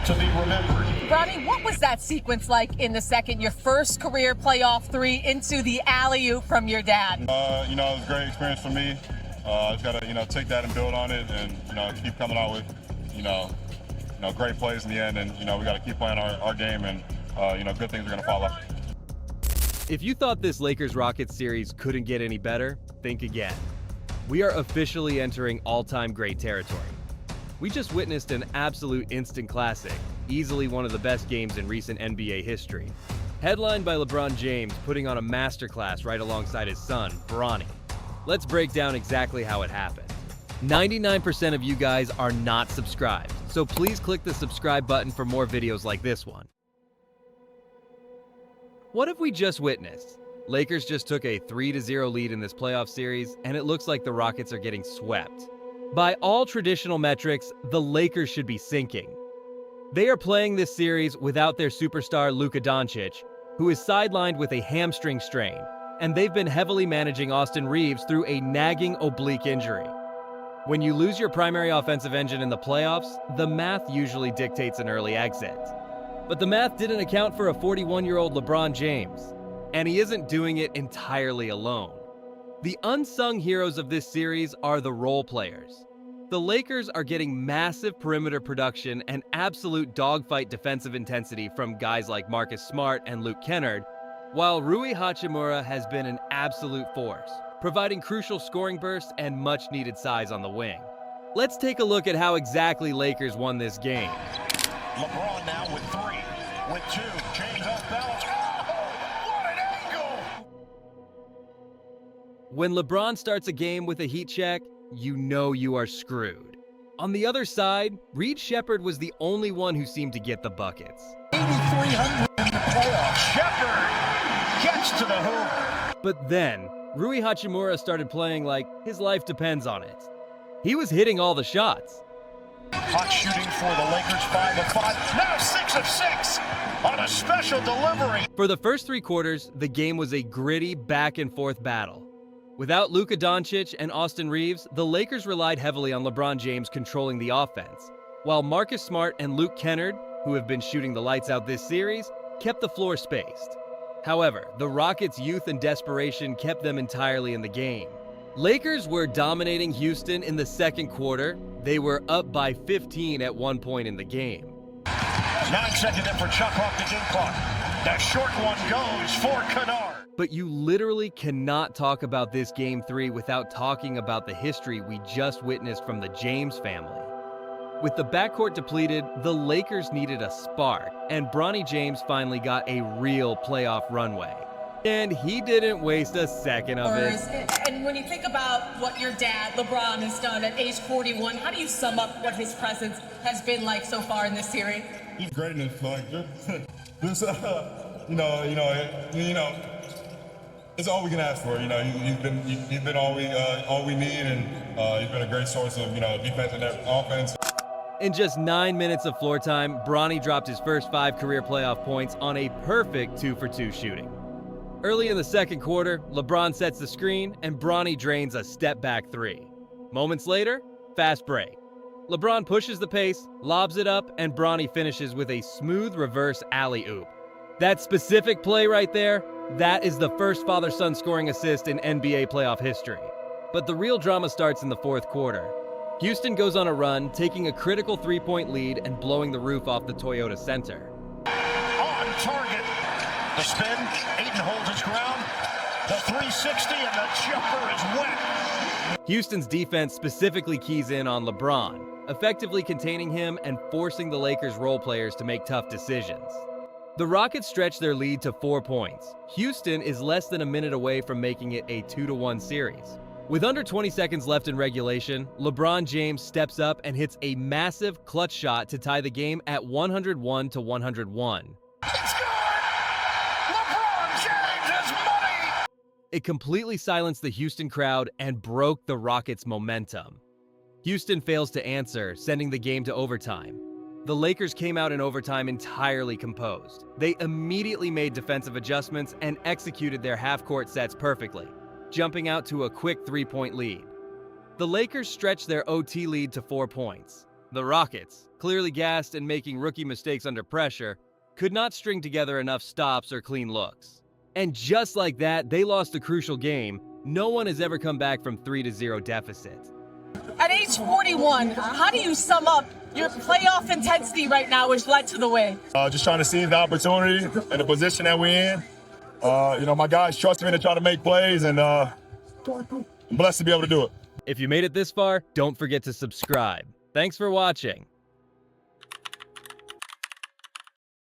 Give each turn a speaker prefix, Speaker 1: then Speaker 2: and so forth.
Speaker 1: to be remembered.
Speaker 2: Bronny, what was that sequence like in the second, your first career playoff three into the alley-oop from your dad?
Speaker 3: It was a great experience for me. Just got to, take that and build on it and, keep coming out with, great plays in the end. And, we got to keep playing our game and, good things are going to follow.
Speaker 4: If you thought this Lakers-Rockets series couldn't get any better, think again. We are officially entering all-time great territory. We just witnessed an absolute instant classic, easily one of the best games in recent NBA history. Headlined by LeBron James putting on a masterclass right alongside his son, Bronny. Let's break down exactly how it happened. 99% of you guys are not subscribed, so please click the subscribe button for more videos like this one. What have we just witnessed? Lakers just took a 3-0 lead in this playoff series, and it looks like the Rockets are getting swept. By all traditional metrics, the Lakers should be sinking. They are playing this series without their superstar Luka Doncic, who is sidelined with a hamstring strain, and they've been heavily managing Austin Reaves through a nagging oblique injury. When you lose your primary offensive engine in the playoffs, the math usually dictates an early exit. But the math didn't account for a 41-year-old LeBron James. And he isn't doing it entirely alone. The unsung heroes of this series are the role players. The Lakers are getting massive perimeter production and absolute dogfight defensive intensity from guys like Marcus Smart and Luke Kennard, while Rui Hachimura has been an absolute force, providing crucial scoring bursts and much-needed size on the wing. Let's take a look at how exactly Lakers won this game.
Speaker 1: LeBron now with 3, with 2, James off balance.
Speaker 4: When LeBron starts a game with a heat check, you know you are screwed. On the other side, Reed Shepherd was the only one who seemed to get the buckets.
Speaker 1: 8,300 in the playoffs. Shepherd gets to the hoop.
Speaker 4: But then, Rui Hachimura started playing like his life depends on it. He was hitting all the shots.
Speaker 1: Hot shooting for the Lakers, 5 of 5. Now 6 of 6 on a special delivery.
Speaker 4: For the first 3 quarters, the game was a gritty back-and-forth battle. Without Luka Doncic and Austin Reaves, the Lakers relied heavily on LeBron James controlling the offense, while Marcus Smart and Luke Kennard, who have been shooting the lights out this series, kept the floor spaced. However, the Rockets' youth and desperation kept them entirely in the game. Lakers were dominating Houston in the second quarter. They were up by 15 at one point in the game.
Speaker 1: 9 seconds in for Chuck off the game clock. The short one goes for Kennard.
Speaker 4: But you literally cannot talk about this Game 3 without talking about the history we just witnessed from the James family. With the backcourt depleted, the Lakers needed a spark, and Bronny James finally got a real playoff runway. And he didn't waste a second of it.
Speaker 2: And when you think about what your dad, LeBron, has done at age 41, how do you sum up what his presence has been like so far in this series?
Speaker 3: He's greatness, it's all we can ask for. He's been all we need, and he's been a great source of defense and offense.
Speaker 4: In just 9 minutes of floor time, Bronny dropped his first 5 career playoff points on a perfect 2-for-2 shooting. Early in the second quarter, LeBron sets the screen, and Bronny drains a step-back 3. Moments later, fast break. LeBron pushes the pace, lobs it up, and Bronny finishes with a smooth reverse alley-oop. That specific play right there, that is the first father-son scoring assist in NBA playoff history. But the real drama starts in the fourth quarter. Houston goes on a run, taking a critical 3-point lead and blowing the roof off the Toyota Center.
Speaker 1: On target. The spin. Ayton holds his ground. The 360 and the jumper is wet.
Speaker 4: Houston's defense specifically keys in on LeBron, effectively containing him and forcing the Lakers' role players to make tough decisions. The Rockets stretch their lead to 4 points. Houston is less than a minute away from making it a 2-1 series. With under 20 seconds left in regulation, LeBron James steps up and hits a massive clutch shot to tie the game at 101-101.
Speaker 1: It's good! LeBron James has money!
Speaker 4: It completely silenced the Houston crowd and broke the Rockets' momentum. Houston fails to answer, sending the game to overtime. The Lakers came out in overtime entirely composed. They immediately made defensive adjustments and executed their half-court sets perfectly, jumping out to a quick 3-point lead. The Lakers stretched their OT lead to 4 points. The Rockets, clearly gassed and making rookie mistakes under pressure, could not string together enough stops or clean looks. And just like that, they lost a crucial game. No one has ever come back from 3-0 deficit.
Speaker 2: At age 41, how do you sum up your playoff intensity right now, which led to the win?
Speaker 3: Just trying to seize the opportunity and the position that we're in. My guys trust me to try to make plays, and I'm blessed to be able to do it.
Speaker 4: If you made it this far, don't forget to subscribe. Thanks for watching.